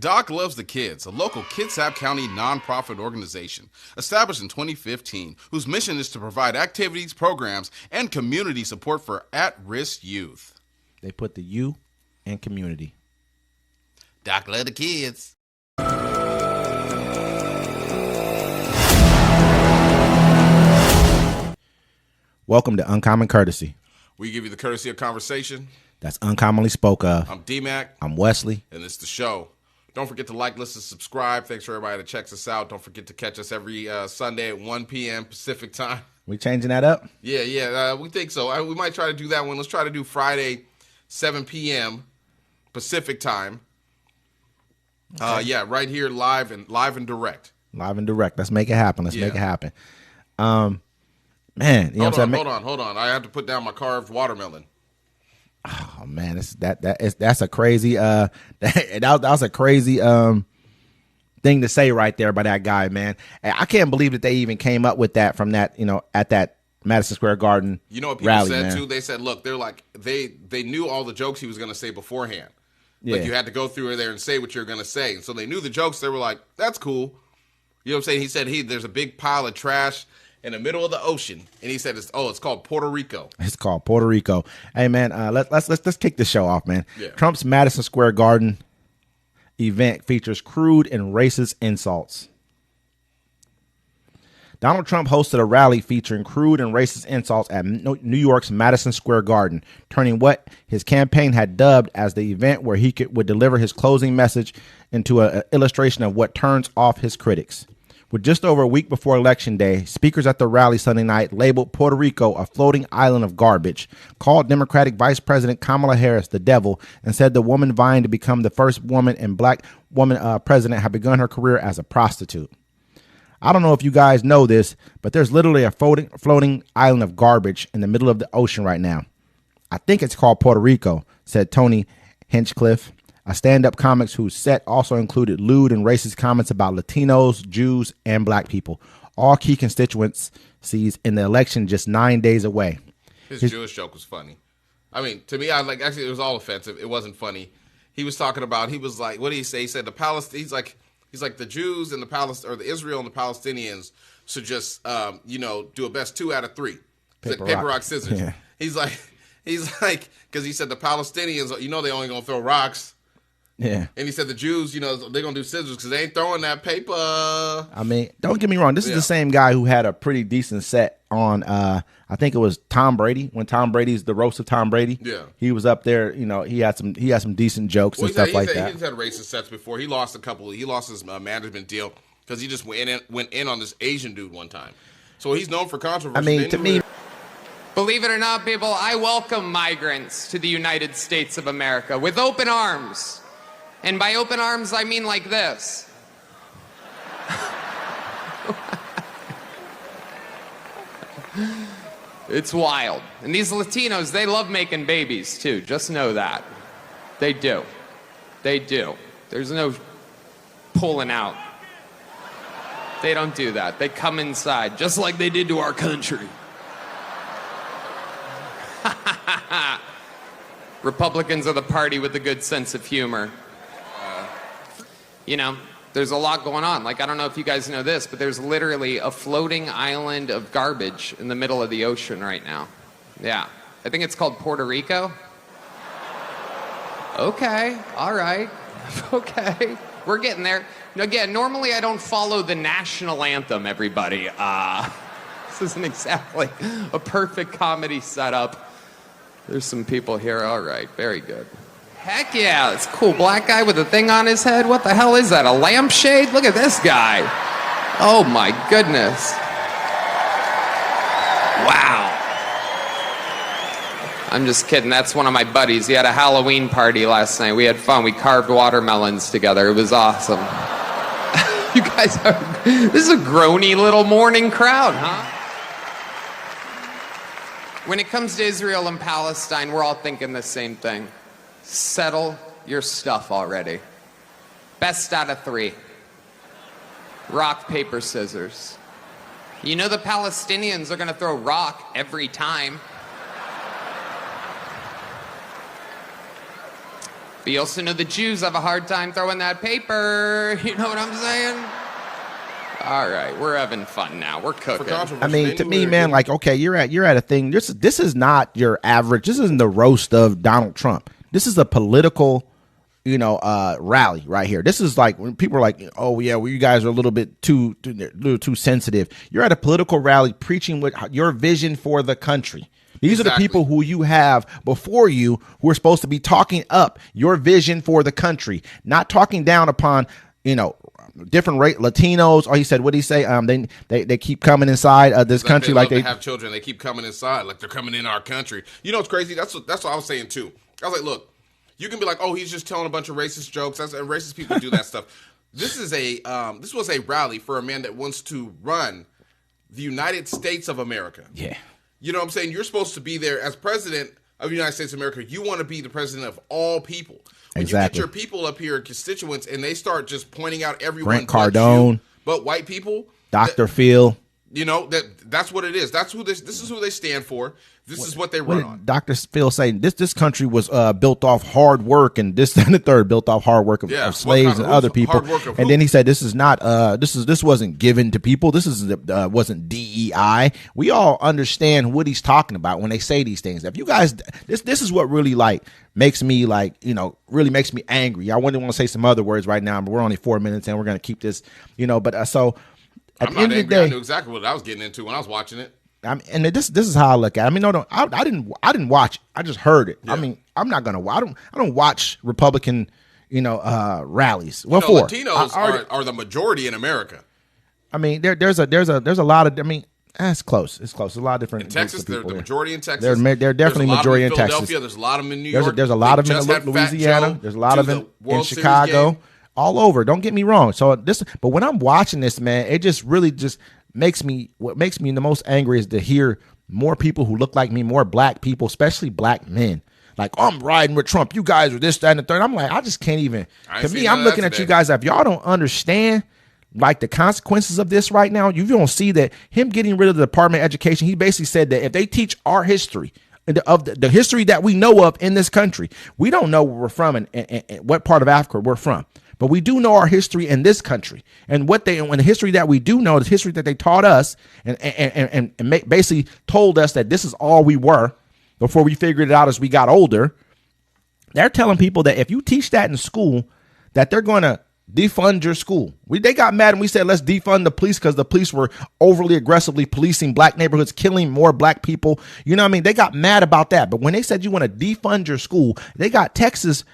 Doc Loves the Kids, a local Kitsap County nonprofit organization established in 2015, whose mission is to provide activities, programs, and community support for at-risk youth. They put the U in community. Doc Loves the Kids. Welcome to Uncommon Courtesy. We give you the courtesy of conversation That's uncommonly spoke of. I'm D-Mac. I'm Wesley. And it's the show. Don't forget to like, listen, subscribe. Thanks for everybody that checks us out. Don't forget to catch us every Sunday at 1 p.m. Pacific time. We changing that up? Yeah, we think so. We might try to do that one. Let's try to do Friday, 7 p.m. Pacific time. Okay. Right here, live and direct. Live and direct. Let's make it happen. Let's make it happen. Man, you know what I'm saying? Hold on. I have to put down my carved watermelon. Oh man, that's a crazy that was a crazy thing to say right there by that guy, man. And I can't believe that they even came up with that from that, at that Madison Square Garden. You know what people rally, said man. too? They said, look, they're like they knew all the jokes he was going to say beforehand. Yeah. Like you had to go through there and say what you're going to say. And so they knew the jokes. They were like, that's cool. You know what I'm saying? He said there's a big pile of trash in the middle of the ocean, and he said, it's called Puerto Rico. It's called Puerto Rico. Hey man, let's kick the show off, man. Yeah. Trump's Madison Square Garden event features crude and racist insults. Donald Trump hosted a rally featuring crude and racist insults at New York's Madison Square Garden, turning what his campaign had dubbed as the event where he would deliver his closing message into an illustration of what turns off his critics. With just over a week before Election Day, speakers at the rally Sunday night labeled Puerto Rico a floating island of garbage, called Democratic Vice President Kamala Harris the devil, and said the woman vying to become the first woman and black woman president had begun her career as a prostitute. I don't know if you guys know this, but there's literally a floating island of garbage in the middle of the ocean right now. I think it's called Puerto Rico, said Tony Hinchcliffe, a stand-up comic whose set also included lewd and racist comments about Latinos, Jews, and black people, all key constituencies in the election just 9 days away. His Jewish joke was funny. I mean, to me, actually, it was all offensive. It wasn't funny. He was talking about, he was like, what did he say? He said he's like the Jews and the Israel and the Palestinians should just, do a best 2 out of 3. Paper, rock, scissors. Yeah. He's like, because he said the Palestinians, they only gonna throw rocks. Yeah. And he said the Jews, they're going to do scissors because they ain't throwing that paper. I mean, don't get me wrong. This is the same guy who had a pretty decent set on, I think it was Tom Brady, when Tom Brady's the roast of Tom Brady. Yeah. He was up there, he had some decent jokes and stuff like that. He's had racist sets before. He lost his management deal because he just went in on this Asian dude one time. So he's known for controversy. I mean, to me. Believe it or not, people, I welcome migrants to the United States of America with open arms. And by open arms, I mean like this. It's wild. And these Latinos, they love making babies, too. Just know that. They do. They do. There's no pulling out. They don't do that. They come inside, just like they did to our country. Republicans are the party with a good sense of humor. There's a lot going on. Like, I don't know if you guys know this, but there's literally a floating island of garbage in the middle of the ocean right now. Yeah. I think it's called Puerto Rico. Okay. All right. Okay. We're getting there. Again, normally I don't follow the national anthem, everybody. This isn't exactly a perfect comedy setup. There's some people here. All right. Very good. Heck yeah, it's a cool black guy with a thing on his head. What the hell is that, a lampshade? Look at this guy. Oh my goodness. Wow. I'm just kidding, that's one of my buddies. He had a Halloween party last night. We had fun, we carved watermelons together. It was awesome. You guys this is a groany little morning crowd, huh? When it comes to Israel and Palestine, we're all thinking the same thing. Settle your stuff already. Best out of 3. Rock, paper, scissors. The Palestinians are going to throw rock every time. But you also know the Jews have a hard time throwing that paper. You know what I'm saying? All right, we're having fun now. We're cooking. I mean, to me, man, like, okay, you're at a thing. This is not your average. This isn't the roast of Donald Trump. This is a political, rally right here. This is like when people are like, oh yeah, well, you guys are a little bit too sensitive. You're at a political rally preaching with your vision for the country. These are the people who you have before you who are supposed to be talking up your vision for the country, not talking down upon, different Latinos. Or he said, what did he say? They keep coming inside this country like they have children. They keep coming inside like they're coming in our country. You know what's crazy? That's what I was saying too. I was like, look, you can be like, oh, he's just telling a bunch of racist jokes. And racist people do that stuff. This was a rally for a man that wants to run the United States of America. Yeah. You know what I'm saying? You're supposed to be there as president of the United States of America. You want to be the president of all people. When you get your people up here, constituents, and they start just pointing out everyone Grant Cardone, but white people, Dr. Phil. That's what it is. That's who this is who they stand for. This is what they run on. Dr. Phil saying this country was built off hard work, and this and the third built off hard work of slaves and other people. And then he said this is not this wasn't given to people. This wasn't DEI. We all understand what he's talking about when they say these things. If you guys, this is what really makes me really makes me angry. I wouldn't want to say some other words right now, but we're only 4 minutes and we're going to keep this, but so at the end of the day, I knew exactly what I was getting into when I was watching it. And this is how I look at it. I mean, no, I didn't watch it. I just heard it. Yeah. I mean, I'm not gonna. I don't watch Republican, rallies. Well, Latinos are the majority in America. I mean, there's a lot of. I mean, it's close. It's close. There's a lot of different. In Texas, they're the majority in Texas. They're definitely majority in Texas. There's a lot of them in New York. There's a lot of them in Louisiana. There's a lot of them in Chicago. All over. Don't get me wrong. So but when I'm watching this, man, it just really just what makes me the most angry is to hear more people who look like me, more black people, especially black men. Like, oh, I'm riding with Trump. You guys are this, that, and the third. I'm like, I just can't even. To me, I'm looking at you guys. If y'all don't understand the consequences of this right now, you don't see that him getting rid of the Department of Education. He basically said that if they teach our history, of the history that we know of in this country, we don't know where we're from and what part of Africa we're from. But we do know our history in this country, and the history that we do know, the history that they taught us, and basically told us that this is all we were before we figured it out as we got older. They're telling people that if you teach that in school, that they're going to defund your school. They got mad and we said, let's defund the police because the police were overly aggressively policing black neighborhoods, killing more black people. You know what I mean? They got mad about that. But when they said you want to defund your school, they got Texas.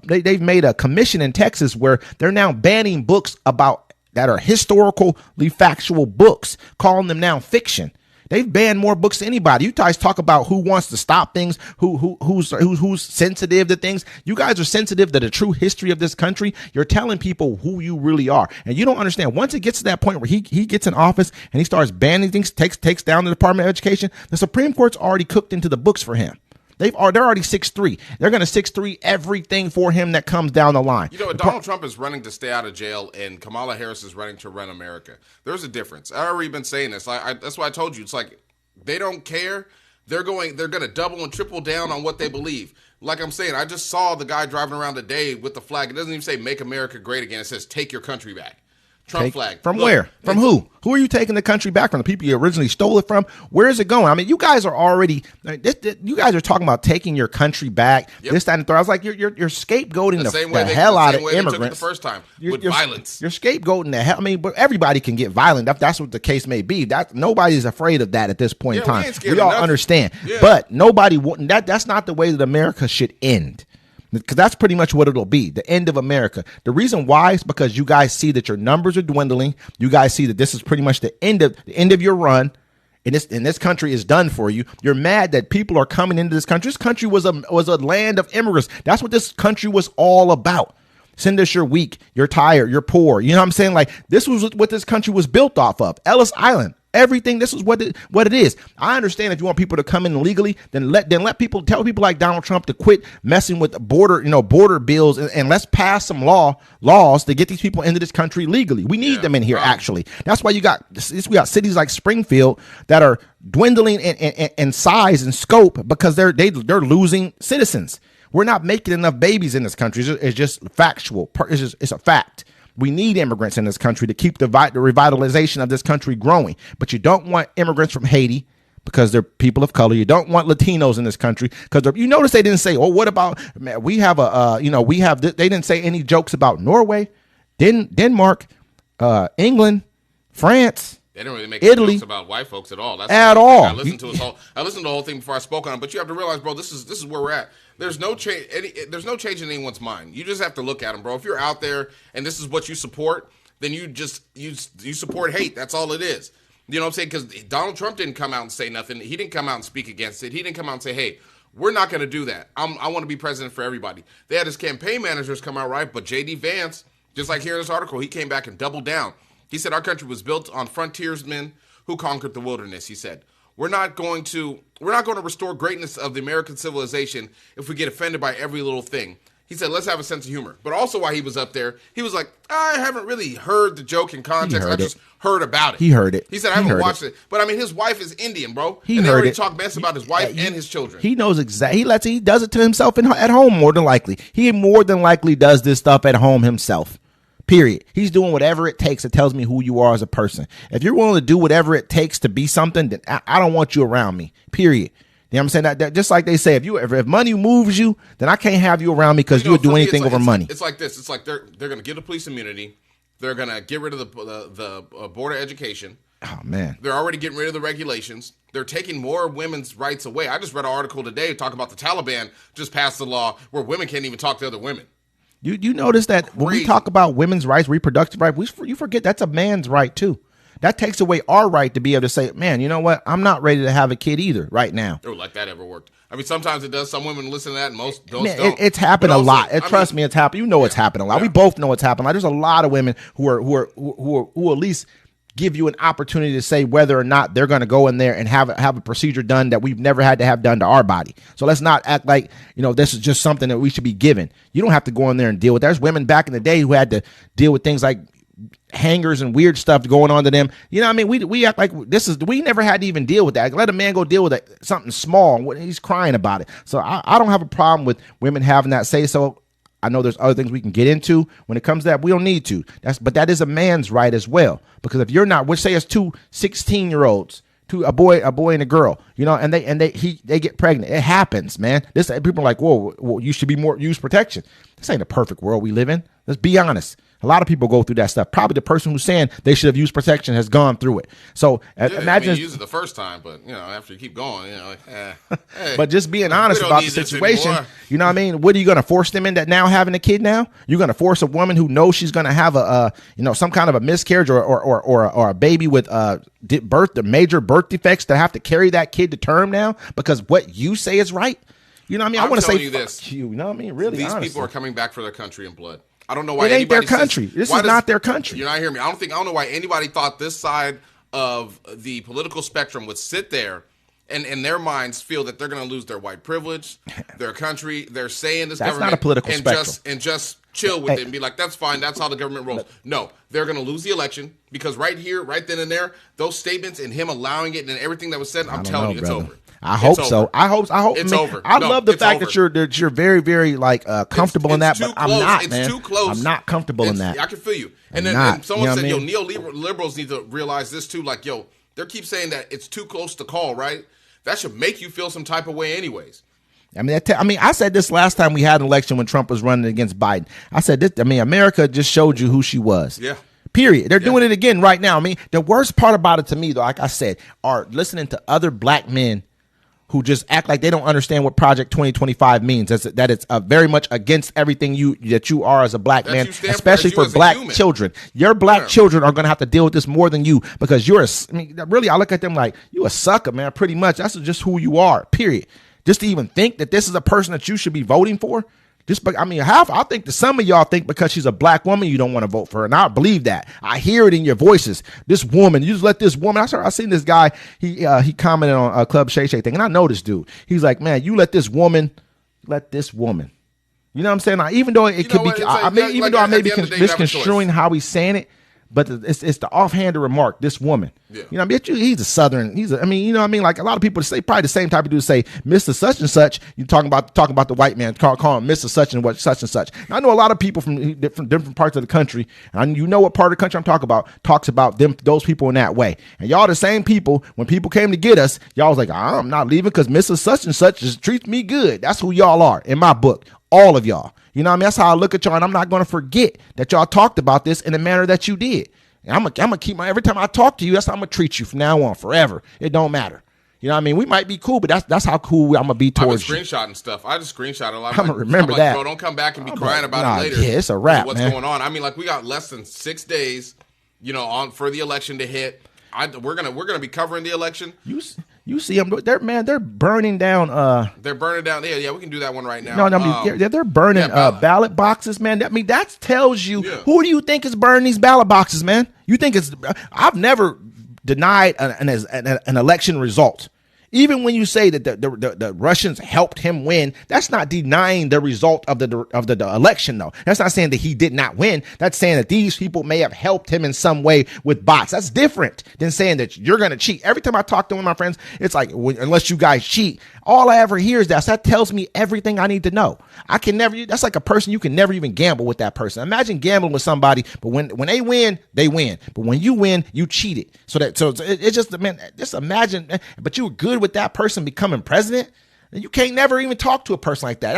They've made a commission in Texas where they're now banning books that are historically factual books, calling them now fiction. They've banned more books than anybody. You guys talk about who wants to stop things, who's sensitive to things. You guys are sensitive to the true history of this country. You're telling people who you really are, and you don't understand. Once it gets to that point where he gets in office and he starts banning things, takes down the Department of Education, the Supreme Court's already cooked into the books for him. They're already 6'3". They're going to 6'3" everything for him that comes down the line. Donald Trump is running to stay out of jail, and Kamala Harris is running to run America. There's a difference. I've already been saying this. That's why I told you. It's like they don't care. They're going to double and triple down on what they believe. Like I'm saying, I just saw the guy driving around today with the flag. It doesn't even say "Make America Great Again." It says "Take your country back." Trump flag. From where? From who? Who are you taking the country back from? The people you originally stole it from? Where is it going? I mean, you guys are already, you guys are talking about taking your country back. Yep. This, that, and the third. I was like, you're scapegoating the hell out of immigrants. Took it the first time with violence. You're scapegoating the hell. I mean, but everybody can get violent. That's what the case may be. Nobody's afraid of that at this point in time. We all understand. Yeah. But nobody, that's not the way that America should end. Because that's pretty much what it'll be, the end of America. The reason why is because you guys see that your numbers are dwindling. You guys see that this is pretty much the end of your run. And this country is done for you. You're mad that people are coming into this country. This country was a land of immigrants. That's what this country was all about. Send us you're weak, you're tired, you're poor. You know what I'm saying? Like, this was what this country was built off of. Ellis Island. Everything. This is what it is. I understand if you want people to come in illegally, then let people tell people like Donald Trump to quit messing with border bills and let's pass some laws to get these people into this country legally. We need them in here. Actually, that's why we got cities like Springfield that are dwindling in size and scope because they're losing citizens. We're not making enough babies in this country. It's just factual. It's a fact. We need immigrants in this country to keep the revitalization of this country growing. But you don't want immigrants from Haiti because they're people of color. You don't want Latinos in this country because you notice they didn't say, oh, what about, man, we have they didn't say any jokes about Norway, Denmark, England, France. They didn't really make Italy, jokes about white folks at all. At all. I listened to the whole thing before I spoke on it. But you have to realize, bro, this is where we're at. There's no change. There's no change in anyone's mind. You just have to look at them, bro. If you're out there and this is what you support, then you support hate. That's all it is. You know what I'm saying? Because Donald Trump didn't come out and say nothing. He didn't come out and speak against it. He didn't come out and say, hey, we're not going to do that. I want to be president for everybody. They had his campaign managers come out, right? But J.D. Vance, just like here in this article, he came back and doubled down. He said our country was built on frontiersmen who conquered the wilderness. He said, we're not going to restore greatness of the American civilization if we get offended by every little thing. He said, let's have a sense of humor. But also while he was up there, he was like, I haven't really heard the joke in context. I just heard about it. He heard it. He said, I haven't watched it. But I mean, his wife is Indian, bro. He and they heard already it. talk mess about his wife and his children. He knows exactly. He does it to himself at home more than likely. He more than likely does this stuff at home himself. Period. He's doing whatever it takes. It tells me who you are as a person. If you're willing to do whatever it takes to be something, then I don't want you around me. Period. You know what I'm saying? That just like they say, if money moves you, then I can't have you around me because you would do anything over money. It's like this. It's like they're going to give the police immunity. They're going to get rid of the Board of Education. Oh, man. They're already getting rid of the regulations. They're taking more women's rights away. I just read an article today talking about the Taliban just passed a law where women can't even talk to other women. You notice that when we talk about women's rights, reproductive rights, you forget that's a man's right too. That takes away our right to be able to say, man, you know what? I'm not ready to have a kid either right now. Oh, like that ever worked. I mean, sometimes it does. Some women listen to that and most don't. It's happened a lot. Trust me, it's happened. You know it's happened a lot. Yeah. We both know it's happened. Like, there's a lot of women who at least give you an opportunity to say whether or not they're going to go in there and have a procedure done that we've never had to have done to our body. So let's not act like, this is just something that we should be given. You don't have to go in there and deal with that. There's women back in the day who had to deal with things like hangers and weird stuff going on to them. You know what I mean? We act like we never had to even deal with that. Let a man go deal with something small. He's crying about it. So I don't have a problem with women having that say so. I know there's other things we can get into when it comes to that. We don't need to. But that is a man's right as well. Because if you're not, let's say it's two 16-year-olds, a boy and a girl, and they get pregnant. It happens, man. People are like, whoa, you should be use protection. This ain't a perfect world we live in. Let's be honest. A lot of people go through that stuff. Probably the person who's saying they should have used protection has gone through it. So imagine you use it the first time, but after you keep going, hey, but just being honest about the situation, you know what I mean? What are you going to force them into now having a kid now? You're going to force a woman who knows she's going to have some kind of a miscarriage or a baby with major birth defects to have to carry that kid to term now because what you say is right? You know what I mean? I want to say you this. You know what I mean? Really, these honestly. people are coming back for their country in blood. I don't know why it ain't their country. This is not their country. You're not hearing me. I don't know why anybody thought this side of the political spectrum would sit there and in their minds feel that they're going to lose their white privilege, their country. They're saying this that's government not a political spectrum. Just chill with it and be like, that's fine. That's how the government rolls. No, they're going to lose the election because right here, right then and there, those statements and him allowing it and everything that was said, I'm telling you, it's over. I hope so. I hope it's over. I love the fact that you're very, very comfortable in that, but I'm not, man. It's too close. I'm not comfortable in that. I can feel you. And then someone said, neoliberals need to realize this too. Like, they keep saying that it's too close to call, right? That should make you feel some type of way anyways. I said this last time we had an election when Trump was running against Biden. I said this. America just showed you who she was. Yeah. Period. They're doing it again right now. The worst part about it to me, though, like I said, are listening to other black men who just act like they don't understand what Project 2025 means. That it's very much against everything that you are as a black man, especially for black children. Your black children are going to have to deal with this more than you because really, I look at them like, you a sucker, man, pretty much. That's just who you are, period. Just to even think that this is a person that you should be voting for. I think that some of y'all think because she's a black woman, you don't want to vote for her. And I believe that. I hear it in your voices. This woman, you just let this woman. I seen this guy. He commented on a Club Shay Shay thing, and I know this dude. He's like, man, you let this woman. You know what I'm saying? Even though it could be, even though I may be misconstruing how he's saying it, But it's the offhanded remark. This woman, Yeah. you know, what I mean, he's a Southern. I mean, you know, what I mean, like a lot of people say probably the same type of dude say, Mr. Such and Such. You talking about the white man, call him Mr. Such and what such and such. And I know a lot of people from different parts of the country, and you know what part of the country I'm talking about, talks about those people in that way. And y'all the same people. When people came to get us, y'all was like, I'm not leaving because Mr. Such and Such just treats me good. That's who y'all are in my book. All of y'all. You know what I mean? That's how I look at y'all, and I'm not going to forget that y'all talked about this in the manner that you did. And I'm gonna keep every time I talk to you, that's how I'm gonna treat you from now on, forever. It don't matter. You know what I mean? We might be cool, but that's how cool I'm gonna be towards you. I've been screenshotting stuff. I just screenshot a lot. I'm gonna remember that. Bro, don't come back and be crying about it later. Yeah, it's a wrap, what's man. going on? I mean, like we got less than 6 days, you know, for the election to hit. We're gonna be covering the election. You see them? They're burning down. They're burning down. Yeah, we can do that one right now. No, I mean, they're burning ballot boxes, man. That tells you who do you think is burning these ballot boxes, man? You think it's? I've never denied an election result. Even when you say that the Russians helped him win, that's not denying the result of the election, though. That's not saying that he did not win. That's saying that these people may have helped him in some way with bots. That's different than saying that you're going to cheat. Every time I talk to one of my friends, it's like, unless you guys cheat, all I ever hear is that. So that tells me everything I need to know. That's like a person, you can never even gamble with that person. Imagine gambling with somebody, but when they win, they win. But when you win, you cheated. So it's just, man, just imagine, but you were good with that person becoming president. You can't never even talk to a person like that.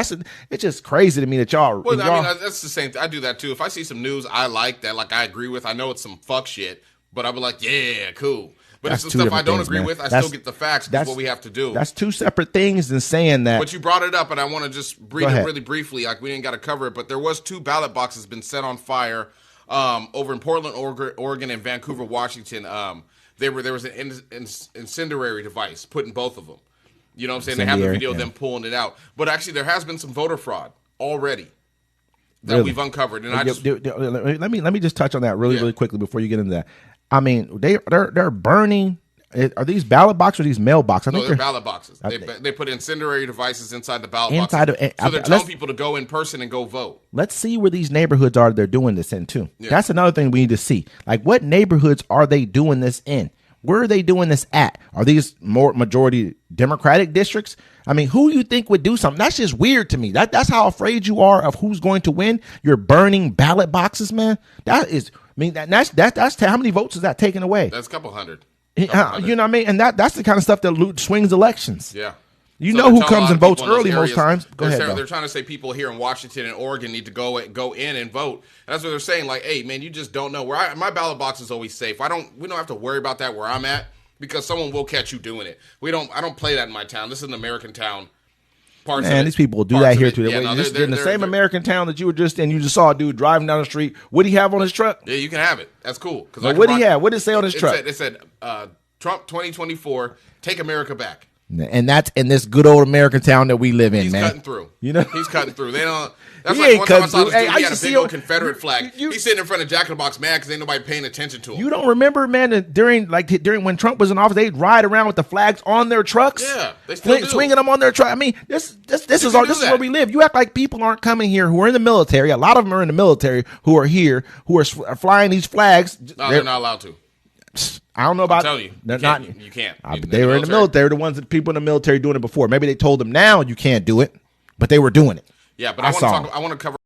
It's just crazy to me that y'all. Well, I mean, that's the same thing. I do that too. If I see some news I like that, like I agree with, I know it's some fuck shit, but I'll be like, yeah, cool. But it's the stuff I don't agree with. I still get the facts. That's what we have to do. That's two separate things than saying that. But you brought it up, and I want to just read it really briefly. Like we didn't got to cover it, but there was 2 ballot boxes been set on fire over in Portland, Oregon, and Vancouver, Washington. There was an incendiary device put in both of them. You know what I'm saying? They have the video of them pulling it out. But actually, there has been some voter fraud already that we've uncovered. And let me just touch on that really quickly before you get into that. I mean, they're burning. Are these ballot boxes or these mail boxes? No, they're ballot boxes. They put incendiary devices inside the ballot boxes. So they're telling people to go in person and go vote. Let's see where these neighborhoods are they're doing this in, too. Yeah. That's another thing we need to see. Like, what neighborhoods are they doing this in? Where are they doing this at? Are these more majority Democratic districts? I mean, who you think would do something? That's just weird to me. That's how afraid you are of who's going to win. You're burning ballot boxes, man. That's how many votes is that taking away? That's a couple hundred. You know what I mean? And that's the kind of stuff that swings elections. Yeah. You know who comes and votes early most times. Go ahead. They're trying to say people here in Washington and Oregon need to go in and vote. And that's what they're saying. Like, hey, man, you just don't know. My ballot box is always safe. We don't have to worry about that where I'm at because someone will catch you doing it. I don't play that in my town. This is an American town. These people will do that here too. They're in the same American town that you were just in. You just saw a dude driving down the street. What did he have on his truck? Yeah, you can have it. That's cool. What did he have? What did it say on his truck? It said Trump 2024, take America back. And that's in this good old American town that we live in, man. He's cutting through. You know, he's cutting through. They don't. That's like one time I saw this dude. He had a big old Confederate flag. He's sitting in front of Jack in the Box mad because ain't nobody paying attention to him. You don't remember, man, that during when Trump was in office, they'd ride around with the flags on their trucks. Yeah, they still do. Swinging them on their truck. I mean, this is where we live. You act like people aren't coming here who are in the military. A lot of them are in the military who are here who are flying these flags. No, they're not allowed to. I don't know about. I'm telling you, they're not. You can't. But they were in the military. The ones that people in the military doing it before. Maybe they told them now you can't do it, but they were doing it. Yeah, but I want to cover.